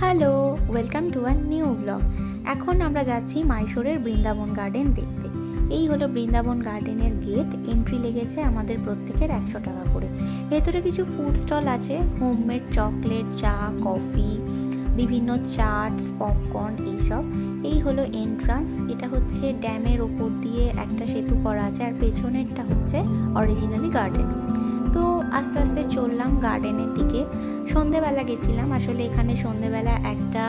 Hello, welcome to a new blog. এখন আমরা যাচ্ছি মাইশোরের বৃন্দাবন গার্ডেন দেখতে। এই হলো বৃন্দাবন গার্ডেনের গেট। এন্ট্রি লেগেছে আমাদের প্রত্যেকের 100 টাকা করে। ভেতরে কিছু ফুড স্টল আছে, হোমমেড চকলেট, চা, কফি, বিভিন্ন চাটস, পপকর্ন এইসব। এই হলো এন্ট্রান্স। এটা হচ্ছে ড্যামের ওপর দিয়ে একটা সেতু করা আছে, আর পেছনেরটা হচ্ছে অরিজিনালি গার্ডেন। তো আস্তে আস্তে চললাম গার্ডেনের দিকে। সন্ধেবেলা গেছিলাম, আসলে এখানে সন্ধেবেলা একটা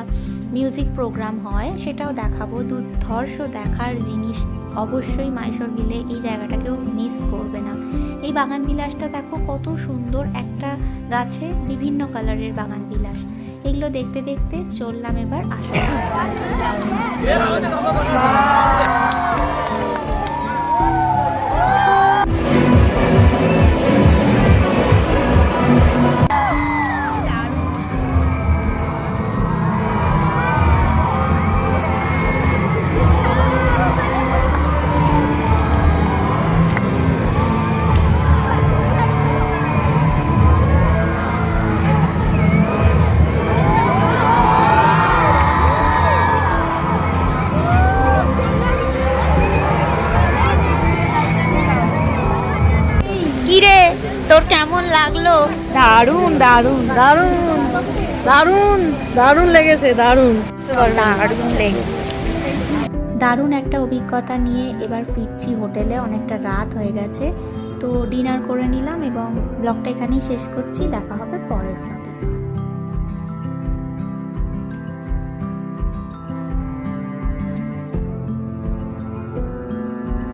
মিউজিক প্রোগ্রাম হয়, সেটাও দেখাবো। দুর্ধর্ষ দেখার জিনিস, অবশ্যই মাইশোর গেলে এই জায়গাটাকেও মিস করবে না। এই বাগান বিলাসটা দেখো কত সুন্দর, একটা গাছে বিভিন্ন কালারের বাগান বিলাস। এগুলো দেখতে দেখতে চললাম এবার আসলে। কিরে, তোর কেমন লাগলো? দারুণ দারুণ দারুণ দারুণ দারুণ লেগেছে, দারুণ দারুণ লেগেছে। দারুণ একটা অভিজ্ঞতা নিয়ে এবার ফিরছি হোটেলে। অনেকটা রাত হয়ে গেছে, তো ডিনার করে নিলাম এবং ব্লগটা এখানেই শেষ করছি। দেখা হবে পরে।